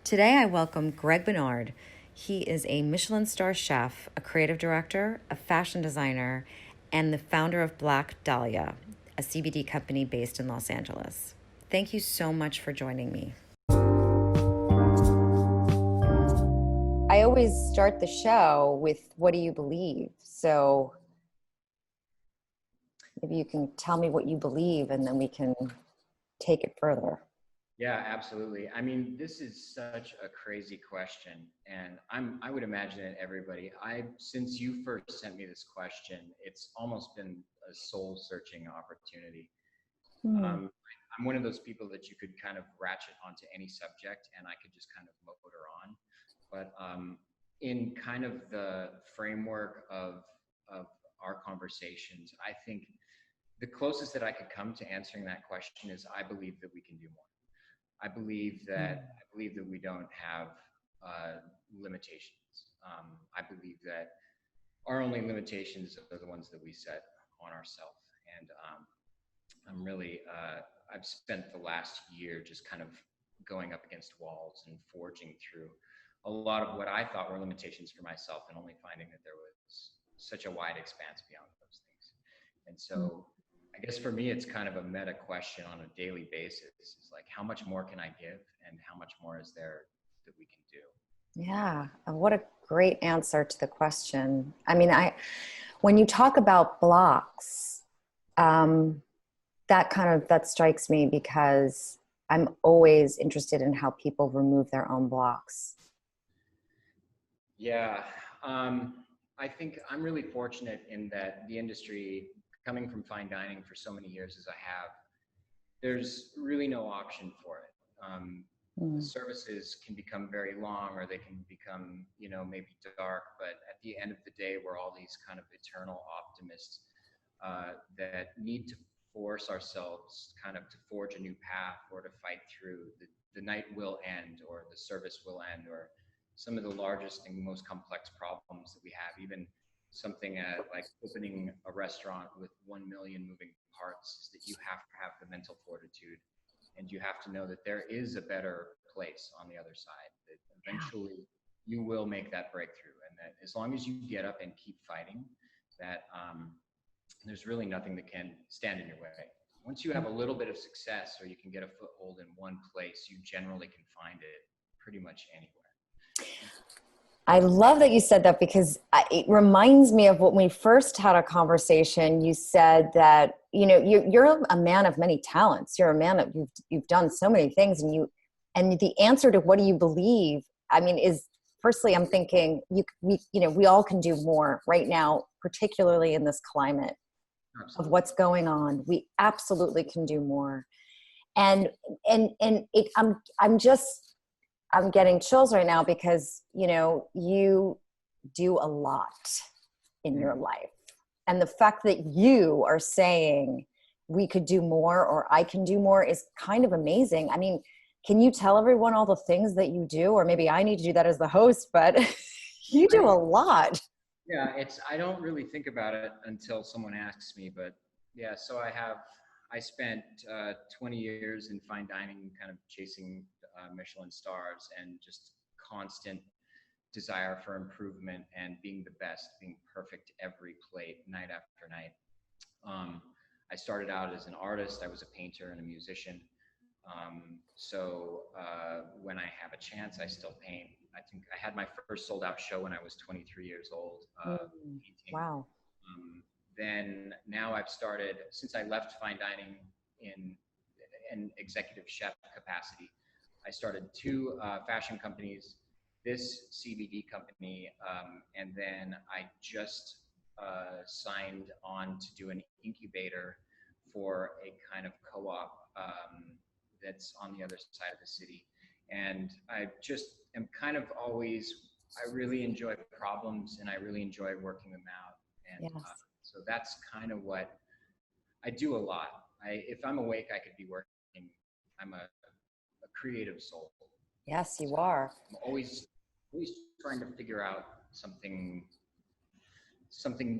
Today I welcome Greg Bernhardt. He is a Michelin Star chef, a creative director, a fashion designer, and the founder of Black Dahlia, a CBD company based in Los Angeles. Thank you so much for joining me. I always start the show with, what do you believe? So maybe you can tell me what you believe and then we can take it further. Yeah, absolutely. I mean, this is such a crazy question, and I would imagine that everybody, since you first sent me this question, it's almost been a soul-searching opportunity. I'm one of those people that you could kind of ratchet onto any subject, and I could just kind of motor on. But in kind of the framework of our conversations, I think the closest that I could come to answering that question is I believe that we can do more. I believe that we don't have limitations. I believe that our only limitations are the ones that we set on ourselves. And I'm really I've spent the last year just kind of going up against walls and forging through a lot of what I thought were limitations for myself, and only finding that there was such a wide expanse beyond those things. And so I guess for me, it's kind of a meta question on a daily basis. It's like, how much more can I give, and how much more is there that we can do? Yeah, what a great answer to the question. I mean, when you talk about blocks, that strikes me because I'm always interested in how people remove their own blocks. Yeah, I think I'm really fortunate in that the industry, coming from fine dining for so many years as I have, there's really no option for it. The services can become very long, or they can become, maybe dark, but at the end of the day, we're all these kind of eternal optimists that need to force ourselves kind of to forge a new path, or to fight through. The night will end, or the service will end, or some of the largest and most complex problems that we have, even something like opening a restaurant with 1 million moving parts, is that you have to have the mental fortitude, and you have to know that there is a better place on the other side, that eventually you will make that breakthrough, and that as long as you get up and keep fighting, that there's really nothing that can stand in your way. Once you have a little bit of success, or you can get a foothold in one place, you generally can find it pretty much anywhere. I love that you said that, because it reminds me of when we first had a conversation. You said that, you're a man of many talents. You're a man of, you've done so many things, and the answer to what do you believe, I mean, is, firstly, I'm thinking we all can do more right now, particularly in this climate of what's going on. We absolutely can do more. And I'm getting chills right now, because, you do a lot in your life. And the fact that you are saying we could do more, or I can do more, is kind of amazing. I mean, can you tell everyone all the things that you do? Or maybe I need to do that as the host, but you do a lot. Yeah, I don't really think about it until someone asks me, but yeah, so I spent 20 years in fine dining, kind of chasing Michelin stars, and just constant desire for improvement and being the best, being perfect every plate, night after night. I started out as an artist. I was a painter and a musician. So when I have a chance, I still paint. I think I had my first sold out show when I was 23 years old. Painting. Wow. Then now I've started, since I left fine dining in an executive chef capacity, I started 2 fashion companies, this CBD company, and then I just signed on to do an incubator for a kind of co-op that's on the other side of the city. And I just am kind of always, I really enjoy problems, and I really enjoy working them out. And Yes. So that's kind of what I do a lot. If I'm awake, I could be working. I'm a creative soul. Yes, you are. I'm always trying to figure out something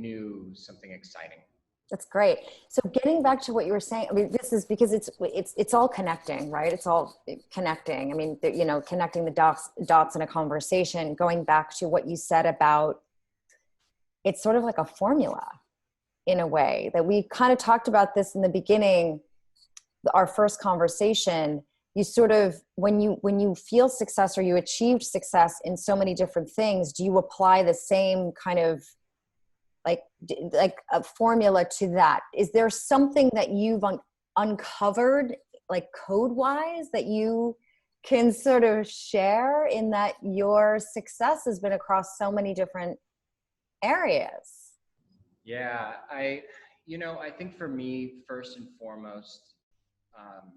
new, something exciting. That's great. So getting back to what you were saying, I mean, this is because it's all connecting, right? It's all connecting. I mean, you know, connecting the dots in a conversation. Going back to what you said about, it's sort of like a formula in a way that we kind of talked about this in the beginning, our first conversation. You sort of, when you feel success or you achieved success in so many different things, do you apply the same kind of like a formula to that? Is there something that you've uncovered, like code wise, that you can sort of share, in that your success has been across so many different areas? Yeah, I think for me, first and foremost, um,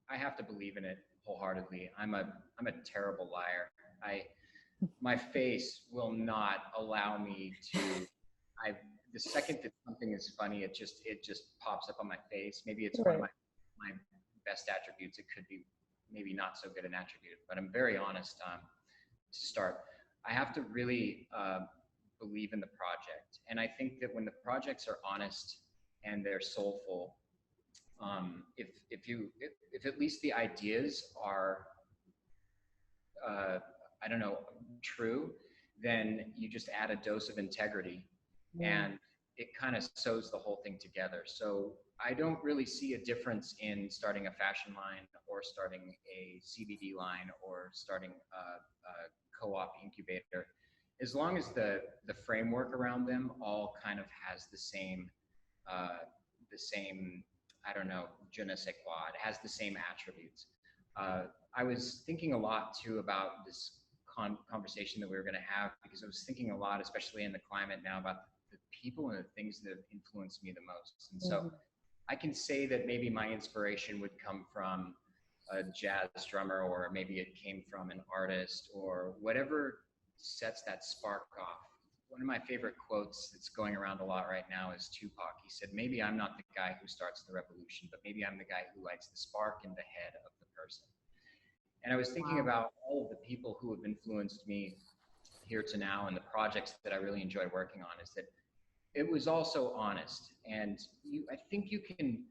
I have to believe in it wholeheartedly. I'm a terrible liar. My face will not allow me to. I The second that something is funny, it just pops up on my face. Maybe it's one of Right. my best attributes. It could be maybe not so good an attribute, but I'm very honest. To start, I have to really believe in the project, and I think that when the projects are honest and they're soulful, if at least the ideas are I don't know, true, then you just add a dose of integrity, Mm. and it kind of sews the whole thing together. So I don't really see a difference in starting a fashion line or starting a CBD line or starting a co-op incubator, as long as the framework around them all kind of has uh, the same, I don't know, je ne sais quoi. It has the same attributes. Uh, I was thinking a lot too about this conversation that we were going to have, because I was thinking a lot, especially in the climate now, about the people and the things that have influenced me the most. And so Mhm. I can say that maybe my inspiration would come from a jazz drummer, or maybe it came from an artist, or whatever sets that spark off. One of my favorite quotes that's going around a lot right now is Tupac. He said, "Maybe I'm not the guy who starts the revolution, but maybe I'm the guy who lights the spark in the head of the person." And I was thinking Wow. about all of the people who have influenced me here to now, and the projects that I really enjoy working on, is that it was also honest. And I think you can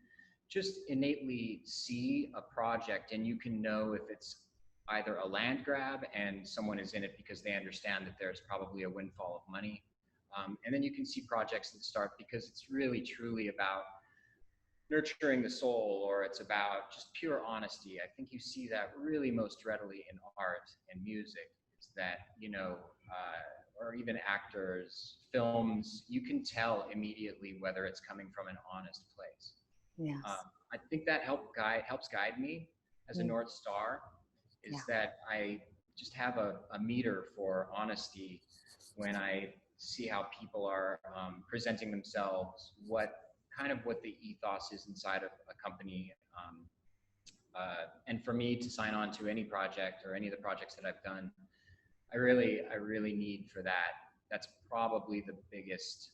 just innately see a project and you can know if it's either a land grab and someone is in it because they understand that there's probably a windfall of money. And then you can see projects that start because it's really truly about nurturing the soul, or it's about just pure honesty. I think you see that really most readily in art and music. It's that, or even actors, films, you can tell immediately whether it's coming from an honest place. Yes. I think that helps guide me as a Mm. North Star, Yeah. is that I just have a meter for honesty when I see how people are presenting themselves, what the ethos is inside of a company. And for me to sign on to any project or any of the projects that I've done, I really need for that. That's probably the biggest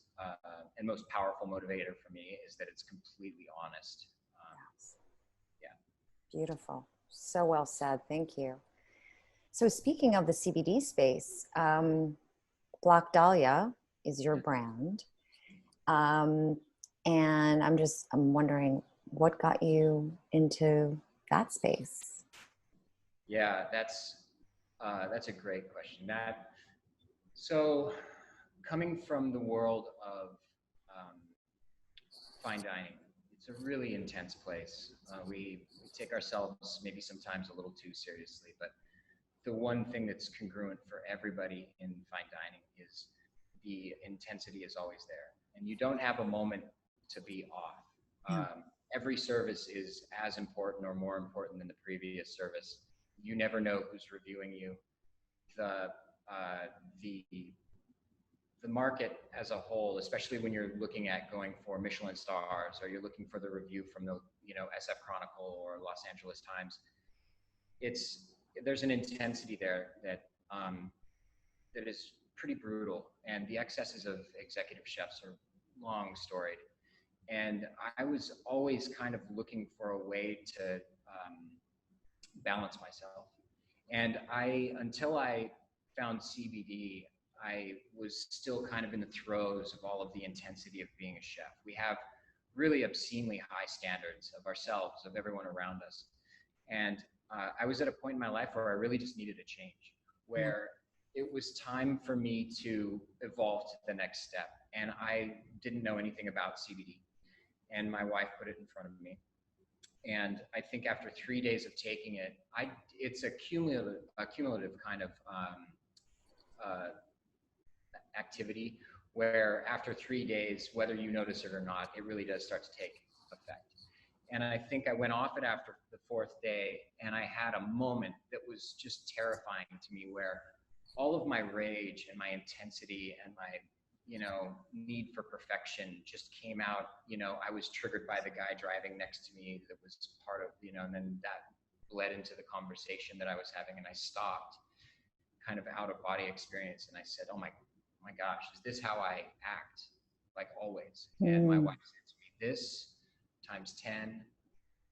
and most powerful motivator for me, is that it's completely honest. Yes. Yeah. Beautiful. So well said. Thank you. So speaking of the CBD space, Black Dahlia is your brand. Um, and I'm wondering what got you into that space? Yeah, that's a great question. So coming from the world of um, fine dining, it's a really intense place. We take ourselves maybe sometimes a little too seriously, but the one thing that's congruent for everybody in fine dining is the intensity is always there, and you don't have a moment to be off. Yeah. Every service is as important or more important than the previous service. You never know who's reviewing you. The uh, the the market as a whole, especially when you're looking at going for Michelin stars, or you're looking for the review from the SF Chronicle or Los Angeles Times, it's there's an intensity there that is pretty brutal, and the excesses of executive chefs are long storied. And I was always kind of looking for a way to balance myself. And until I found CBD, I was still kind of in the throes of all of the intensity of being a chef. We have really obscenely high standards of ourselves, of everyone around us. And I was at a point in my life where I really just needed a change, where it was time for me to evolve to the next step. And I didn't know anything about CBD. And my wife put it in front of me. And I think after 3 days of taking it, it's a cumulative kind of uh, activity where after 3 days, whether you notice it or not, it really does start to take effect. And I think I went off it after the 4th day, and I had a moment that was just terrifying to me, where all of my rage and my intensity and my, need for perfection just came out. I was triggered by the guy driving next to me that was part of, and then that bled into the conversation that I was having, and I stopped, kind of out of body experience. And I said, oh my gosh, is this how I act? Like always. And my wife said to me, this times 10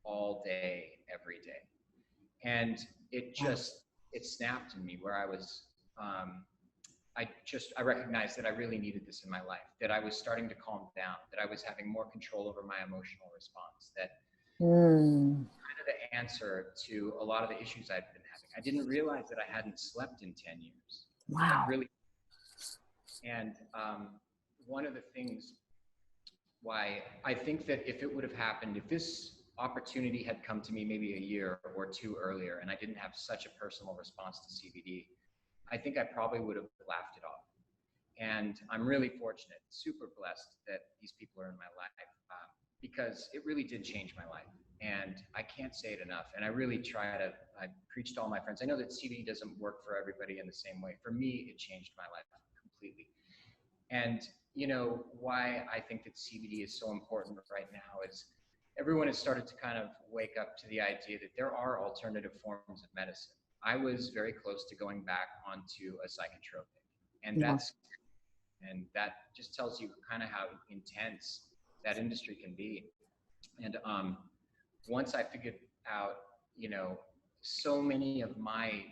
all day, every day. And it snapped in me, where I was, I recognized that I really needed this in my life, that I was starting to calm down, that I was having more control over my emotional response, that kind of the answer to a lot of the issues I'd been having. I didn't realize that I hadn't slept in 10 years. Wow. Like really. And one of the things why I think that if it would have happened, if this opportunity had come to me maybe a year or two earlier, and I didn't have such a personal response to CBD, I think I probably would have laughed it off. And I'm really fortunate, super blessed that these people are in my life, because it really did change my life. And I can't say it enough. And I really I preach to all my friends. I know that CBD doesn't work for everybody in the same way. For me, it changed my life completely. And why I think that CBD is so important right now is everyone has started to kind of wake up to the idea that there are alternative forms of medicine. I was very close to going back onto a psychotropic, and that just tells you kind of how intense that industry can be. And once I figured out, so many of my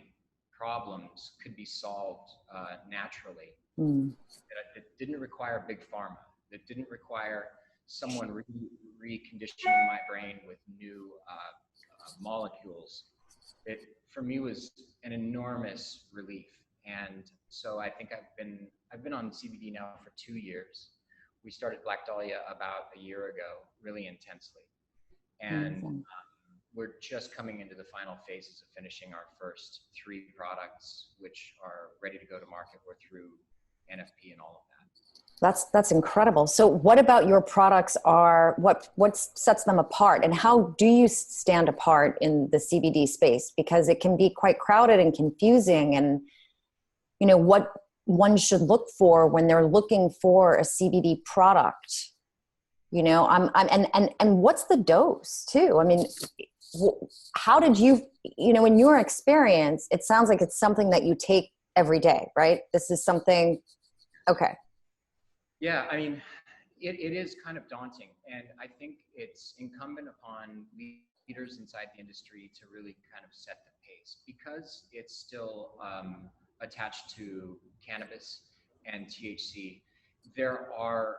problems could be solved naturally. That didn't require big pharma, that didn't require someone reconditioning my brain with new molecules. It, for me, was an enormous relief. And so I think I've been on CBD now for 2 years. We started Black Dahlia about a year ago, really intensely. And we're just coming into the final phases of finishing our first 3 products, which are ready to go to market. We're through NFP and all of that. That's incredible. So what about your products are, what sets them apart, and how do you stand apart in the CBD space? Because it can be quite crowded and confusing, and what one should look for when they're looking for a CBD product. And what's the dose too? I mean, how did you, in your experience, it sounds like it's something that you take every day, right? This is something, okay. Yeah, I mean, it is kind of daunting. And I think it's incumbent upon leaders inside the industry to really kind of set the pace, because it's still attached to cannabis and THC. There are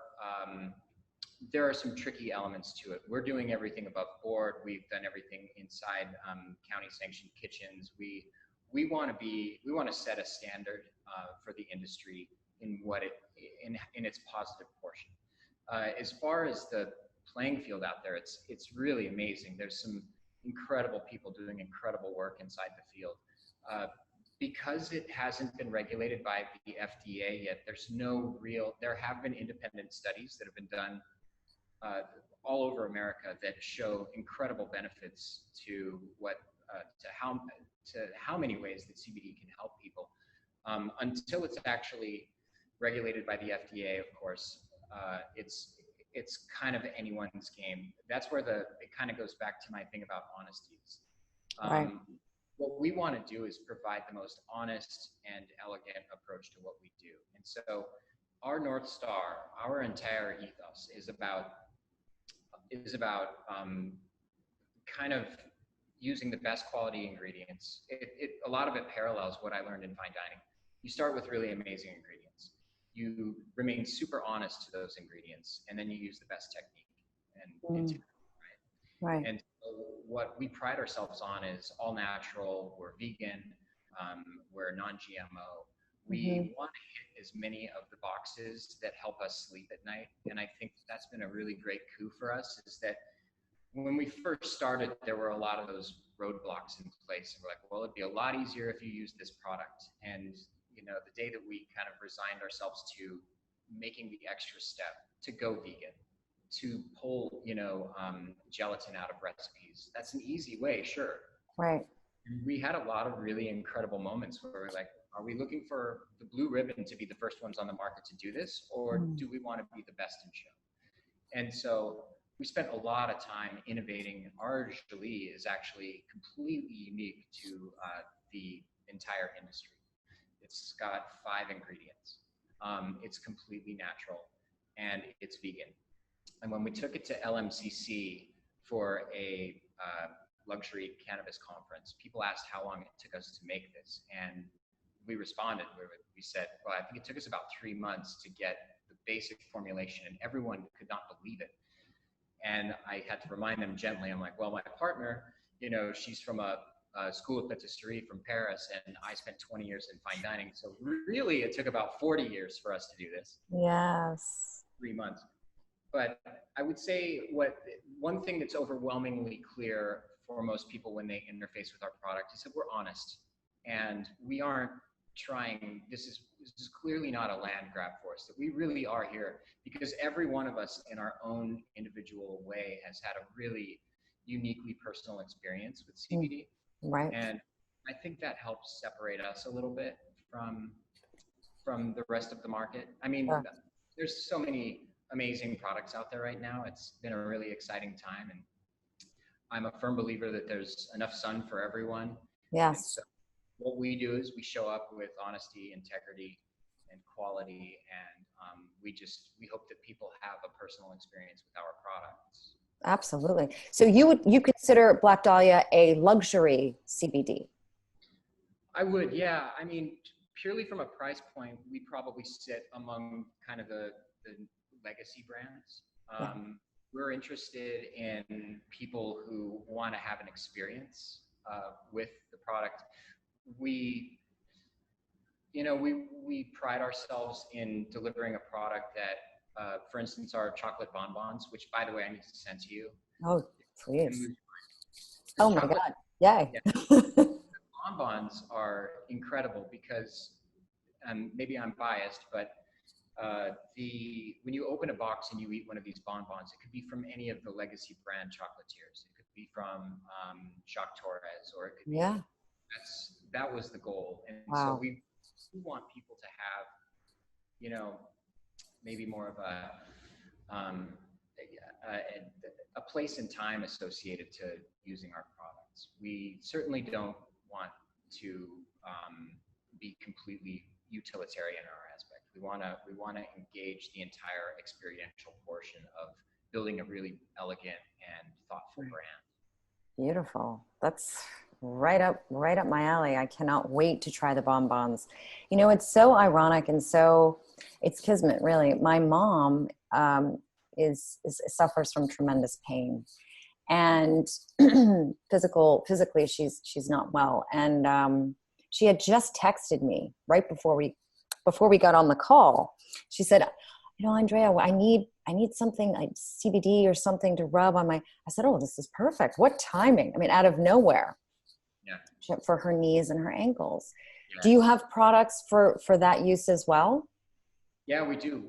some tricky elements to it. We're doing everything above board. We've done everything inside county sanctioned kitchens. We want to set a standard for the industry in its positive portion. As far as the playing field out there, it's really amazing. There's some incredible people doing incredible work inside the field. Because it hasn't been regulated by the FDA yet, there have been independent studies that have been done all over America that show incredible benefits to how many ways that CBD can help people. Until it's actually regulated by the FDA, of course, it's kind of anyone's game. That's where it kind of goes back to my thing about honesties. Right. What we want to do is provide the most honest and elegant approach to what we do. And so our North Star, our entire ethos is about kind of using the best quality ingredients. A lot of it parallels what I learned in fine dining. You start with really amazing ingredients. You remain super honest to those ingredients, and then you use the best technique. and Mm. into, Right. and so what we pride ourselves on is all natural. We're vegan. We're non-GMO. Mm-hmm. We want to hit as many of the boxes that help us sleep at night. And I think that's been a really great coup for us, is that when we first started, there were a lot of those roadblocks in place. And we're like, well, it'd be a lot easier if you use this product. And, you know, the day that we kind of resigned ourselves to making the extra step to go vegan, to pull, gelatin out of recipes, that's an easy way, sure. Right. We had a lot of really incredible moments where we're like, are we looking for the blue ribbon to be the first ones on the market to do this? Or do we want to be the best in show? And so we spent a lot of time innovating. Our gelée is actually completely unique to the entire industry. It's got 5 ingredients. It's completely natural, and it's vegan. And when we took it to LMCC for a luxury cannabis conference, people asked how long it took us to make this. And we responded, we said, well, I think it took us about 3 months to get the basic formulation, and everyone could not believe it. And I had to remind them gently, I'm like, well, my partner, she's from a school of patisserie from Paris, and I spent 20 years in fine dining. So really, it took about 40 years for us to do this. Yes. 3 months. But I would say one thing that's overwhelmingly clear for most people when they interface with our product is that we're honest, and we aren't trying. This is clearly not a land grab for us. That we really are here because every one of us, in our own individual way, has had a really uniquely personal experience with CBD. Right. And I think that helps separate us a little bit from the rest of the market. I mean, there's so many amazing products out there right now. It's been a really exciting time, and I'm a firm believer that there's enough sun for everyone. Yes. And so what we do is we show up with honesty, integrity, and quality, and we hope that people have a personal experience with our products. Absolutely. So you consider Black Dahlia a luxury CBD? I would, yeah. I mean, purely from a price point, we probably sit among kind of the legacy brands. We're interested in people who want to have an experience with the product. We pride ourselves in delivering a product that, for instance, our chocolate bonbons, which, by the way, I need to send to you. Oh, please. Oh my God. Yay. Yeah. Bonbons are incredible because, maybe I'm biased, but when you open a box and you eat one of these bonbons, it could be from any of the legacy brand chocolatiers. It could be from Jacques Torres, or it could be, that was the goal. And so we want people to have, maybe more of a place and time associated to using our products. We certainly don't want to be completely utilitarian in our aspect. We want to engage the entire experiential portion of building a really elegant and thoughtful brand. Beautiful. That's right up my alley. I cannot wait to try the bonbons. It's so ironic, and it's kismet, really. My mom suffers from tremendous pain, and physically she's not well. And she had just texted me right before we got on the call. She said, Andrea, I need something like CBD or something to rub on my. I said, oh, this is perfect. What timing? I mean, out of nowhere. Yeah. For her knees and her ankles. Yeah. Do you have products for that use as well? Yeah, we do.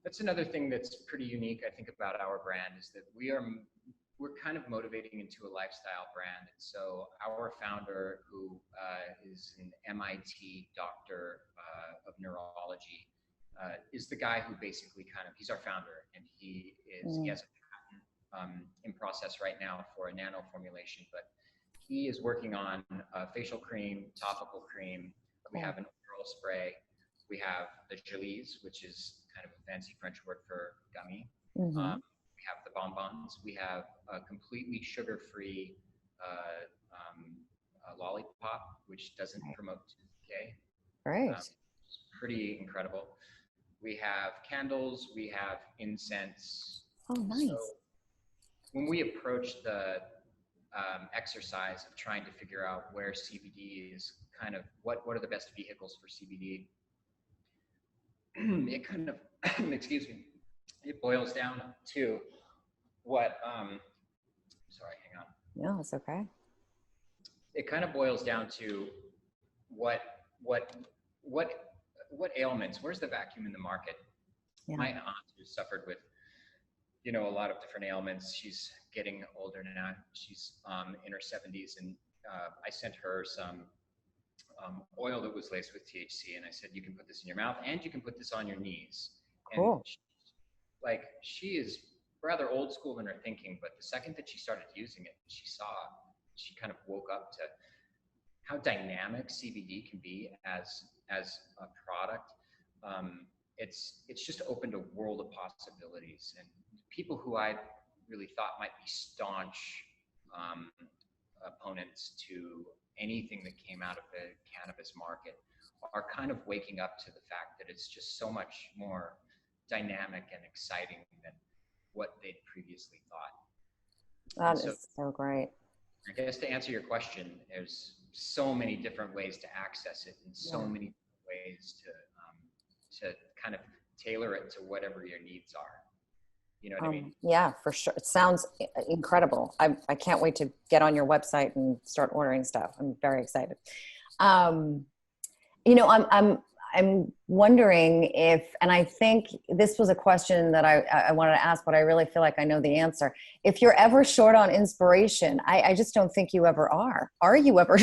That's another thing that's pretty unique, I think, about our brand, is that we're kind of motivating into a lifestyle brand. And so our founder, who is an MIT doctor of neurology, is the guy who basically he's our founder, and he has a patent in process right now for a nano formulation, but he is working on a facial cream, topical cream. We have an oral spray. We have the gelées, which is kind of a fancy French word for gummy. Mm-hmm. We have the bonbons. We have a completely sugar-free lollipop, which doesn't promote decay. Right. Pretty incredible. We have candles. We have incense. Oh, nice. So when we approach the exercise of trying to figure out where CBD is kind of what are the best vehicles for CBD, it kind of, excuse me, it boils down to what, sorry, hang on. No, it's okay. It kind of boils down to what, what, what, what ailments, where's the vacuum in the market? Yeah. My aunt, who suffered with, you know, a lot of different ailments, she's getting older now. She's in her 70s, and I sent her some oil that was laced with THC, and I said, you can put this in your mouth and you can put this on your knees. Cool. And she is rather old school in her thinking, but the second that she started using it, she kind of woke up to how dynamic CBD can be as a product. It's just opened a world of possibilities, and people who I really thought might be staunch opponents to anything that came out of the cannabis market are kind of waking up to the fact that it's just so much more dynamic and exciting than what they'd previously thought. That is so great. I guess to answer your question, there's so many different ways to access it, and so many ways to kind of tailor it to whatever your needs are. You know what I mean? Yeah, for sure. It sounds incredible. I can't wait to get on your website and start ordering stuff. I'm very excited. You know, I'm wondering if, and I think this was a question that I wanted to ask, but I really feel like I know the answer. If you're ever short on inspiration, I just don't think you ever are. Are you ever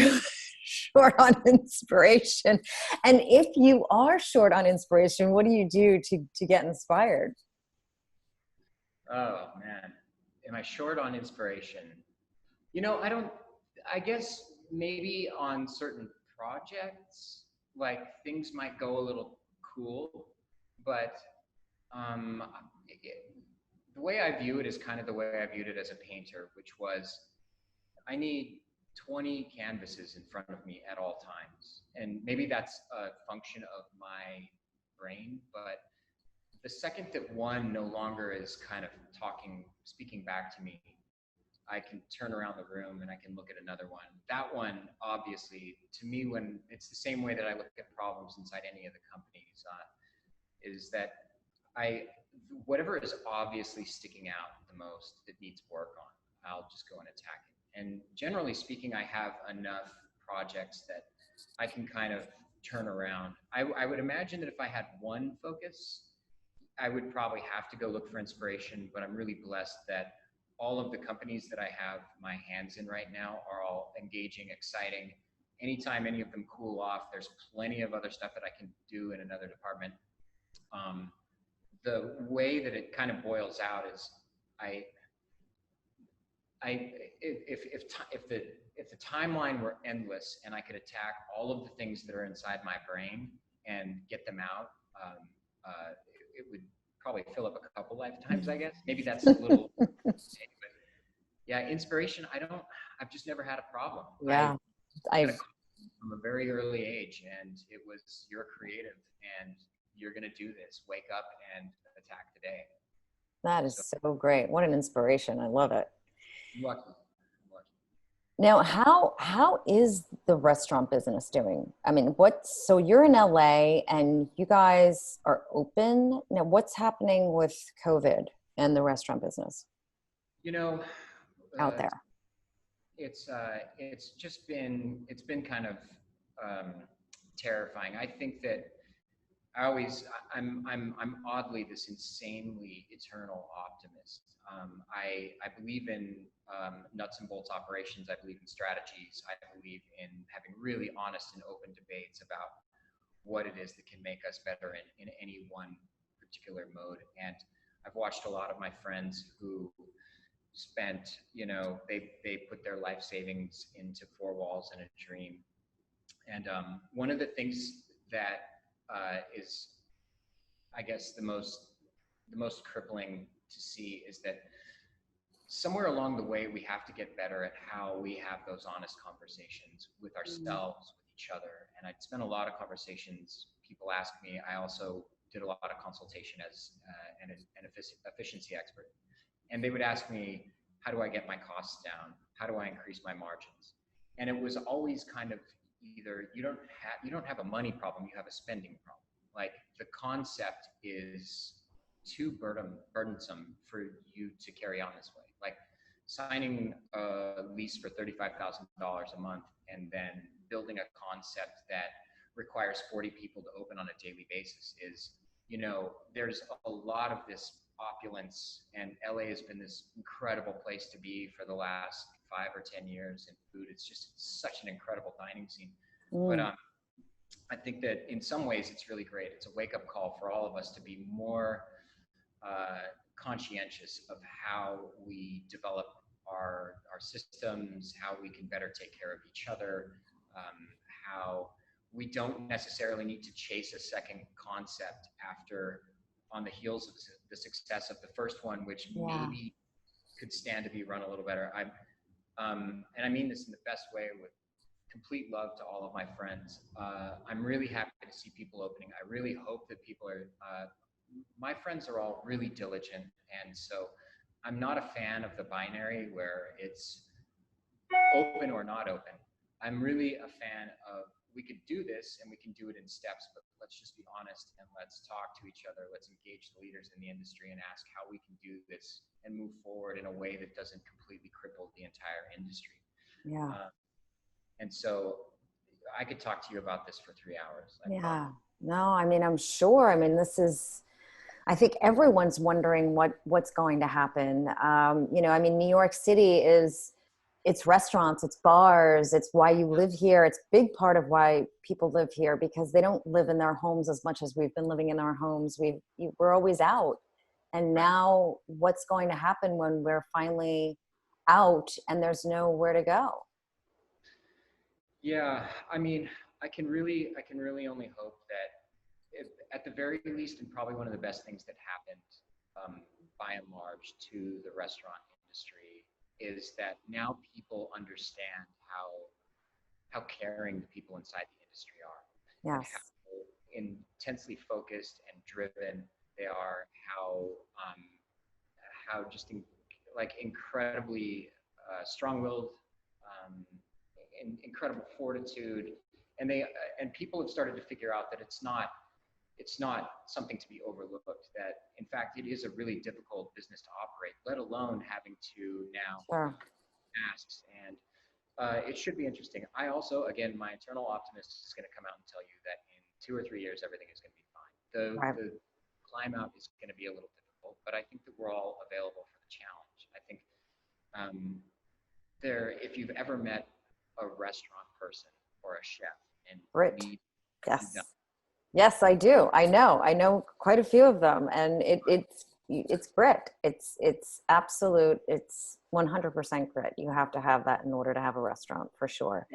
short on inspiration? And if you are short on inspiration, what do you do to get inspired? Oh man, am I short on inspiration? You know, I guess maybe on certain projects, like things might go a little cool, but the way I view it is kind of the way I viewed it as a painter, which was I need 20 canvases in front of me at all times. And maybe that's a function of my brain, but the second that one no longer is kind of speaking back to me, I can turn around the room and I can look at another one. That one, obviously, to me, when it's the same way that I look at problems inside any of the companies, is that whatever is obviously sticking out the most that needs work on, I'll just go and attack it. And generally speaking, I have enough projects that I can kind of turn around. I would imagine that if I had one focus, I would probably have to go look for inspiration, but I'm really blessed that all of the companies that I have my hands in right now are all engaging, exciting. Anytime any of them cool off, there's plenty of other stuff that I can do in another department. The way that it kind of boils out is if the timeline were endless and I could attack all of the things that are inside my brain and get them out, it would probably fill up a couple lifetimes, I guess. Maybe that's a little, but yeah, inspiration, I've just never had a problem. Yeah. From a very early age, and it was, you're creative and you're going to do this. Wake up and attack today. That is so great. What an inspiration. I love it. I'm lucky. Now, how is the restaurant business doing? I mean, so you're in LA and you guys are open. Now, what's happening with COVID and the restaurant business? You know, out there. It's been kind of terrifying. I think that I'm oddly this insanely eternal optimist. I believe in nuts and bolts operations. I believe in strategies. I believe in having really honest and open debates about what it is that can make us better in any one particular mode. And I've watched a lot of my friends who spent, they put their life savings into four walls and a dream. And one of the things that is, I guess, the most crippling to see is that somewhere along the way, we have to get better at how we have those honest conversations with ourselves, with each other. And I'd spent a lot of conversations. People ask me, I also did a lot of consultation as an efficiency expert. And they would ask me, how do I get my costs down? How do I increase my margins? And it was always kind of either you don't have a money problem, you have a spending problem. Like the concept is too burdensome for you to carry on this way. Like signing a lease for $35,000 a month and then building a concept that requires 40 people to open on a daily basis is, there's a lot of this opulence, and LA has been this incredible place to be for the last 5 or 10 years in food. It's just such an incredible dining scene. But I think that in some ways it's really great. It's a wake-up call for all of us to be more conscientious of how we develop our systems, how we can better take care of each other, how we don't necessarily need to chase a second concept after on the heels of the success of the first one, which maybe could stand to be run a little better. And I mean this in the best way, with complete love to all of my friends. I'm really happy to see people opening. I really hope that people are, my friends are all really diligent. And so I'm not a fan of the binary where it's open or not open. I'm really a fan of, we could do this and we can do it in steps, but let's just be honest and let's talk to each other. Let's engage the leaders in the industry and ask how we can do this and move forward in a way that doesn't completely cripple the entire industry. Yeah. And so I could talk to you about this for 3 hours. Yeah. No, I mean, I'm sure. I mean, I think everyone's wondering what's going to happen. I mean, New York City it's restaurants, it's bars, it's why you live here. It's a big part of why people live here, because they don't live in their homes as much as we've been living in our homes. We're always out. And now what's going to happen when we're finally out and there's nowhere to go? Yeah, I mean, I can really only hope that at the very least, and probably one of the best things that happened by and large to the restaurant industry is that now people understand how caring the people inside the industry are, and Yes. how intensely focused and driven they are, how just like incredibly strong-willed, incredible fortitude, and people have started to figure out that it's not something to be overlooked, that in fact it is a really difficult business to operate, let alone having to now tasks. And it should be interesting. I also, again, my internal optimist is going to come out and tell you that in 2 or 3 years everything is going to be fine. The climb out is going to be a little difficult, but I think that we're all available for the challenge. I think if you've ever met a restaurant person or a chef and Yes, I do. I know quite a few of them, and it's grit. It's absolute. It's 100% grit. You have to have that in order to have a restaurant, for sure.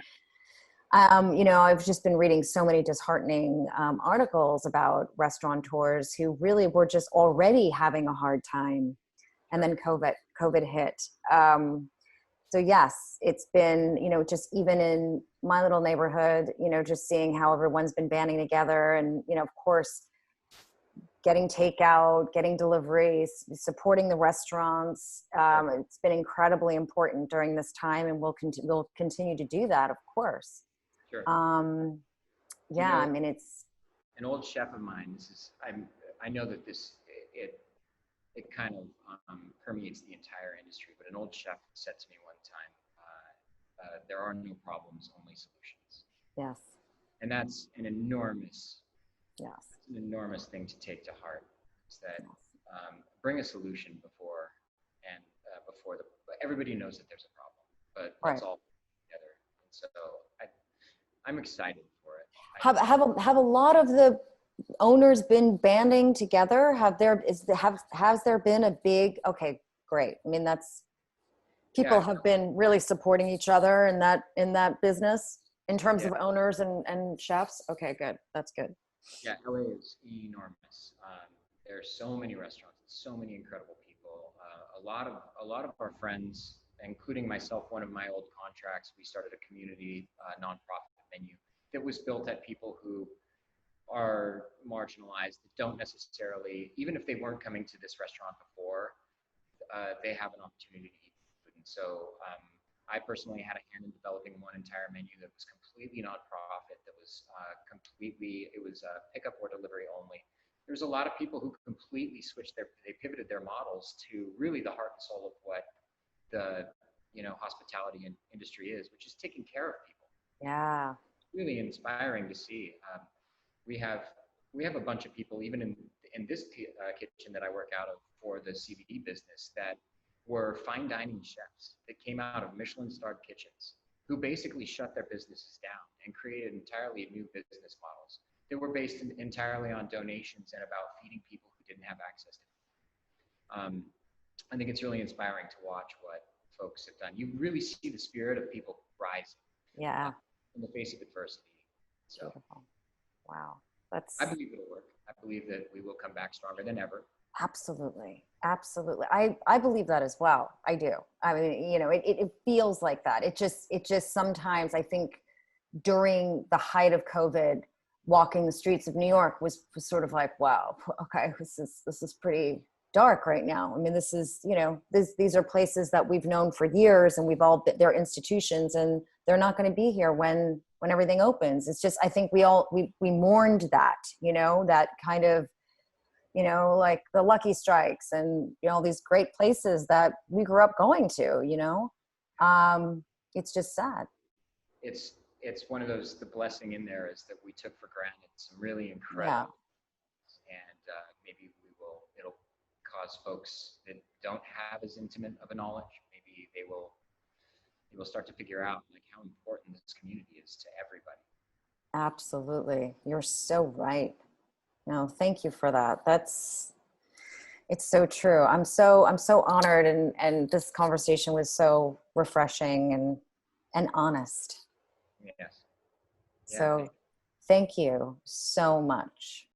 I've just been reading so many disheartening articles about restaurateurs who really were just already having a hard time, and then COVID hit. So yes, it's been, just even in my little neighborhood, just seeing how everyone's been banding together, and, of course, getting takeout, getting deliveries, supporting the restaurants. It's been incredibly important during this time, and we'll continue to do that, of course. Sure. I mean, it's an old chef of mine. I know that it kind of permeates the entire industry, but an old chef said to me one time, there are no problems, only solutions. Yes. And that's an enormous thing to take to heart. Is that bring a solution before everybody knows that there's a problem, but let's all together. And so I'm excited for it. Have a lot of the owners been banding together? Has there been a big, okay, great. I mean, people have been really supporting each other in that business in terms of owners and chefs. Okay, good. That's good. Yeah, LA is enormous. There are so many restaurants, so many incredible people. A lot of our friends, including myself, one of my old contracts, we started a community nonprofit menu that was built at people who are marginalized, that don't necessarily, even if they weren't coming to this restaurant before, they have an opportunity to eat so I personally had a hand in developing one entire menu that was completely nonprofit, that was it was pickup or delivery only. There's a lot of people who completely switched they pivoted their models to really the heart and soul of what the, hospitality industry is, which is taking care of people. Yeah. Really inspiring to see. We have a bunch of people, even in this kitchen that I work out of for the CBD business, that were fine dining chefs that came out of Michelin Star kitchens, who basically shut their businesses down and created entirely new business models that were based entirely on donations and about feeding people who didn't have access to it. I think it's really inspiring to watch what folks have done. You really see the spirit of people rising in the face of adversity. So, beautiful. Wow. I believe it'll work. I believe that we will come back stronger than ever. Absolutely. Absolutely. I believe that as well. I do. I mean, it feels like that. It just sometimes, I think during the height of COVID, walking the streets of New York was sort of like, wow, okay, this is pretty dark right now. I mean, this is, these are places that we've known for years, and we've all been, they're institutions, and they're not going to be here when everything opens. It's just, I think we mourned that, that kind of, like the Lucky Strikes and, all these great places that we grew up going to, it's just sad. It's one of those, the blessing in there is that we took for granted some really incredible, and maybe it'll cause folks that don't have as intimate of a knowledge, maybe they will start to figure out like how important this community is to everybody. Absolutely. You're so right. No, thank you for that. It's so true. I'm so honored, and this conversation was so refreshing and honest. Yes. Yeah, so thank you so much.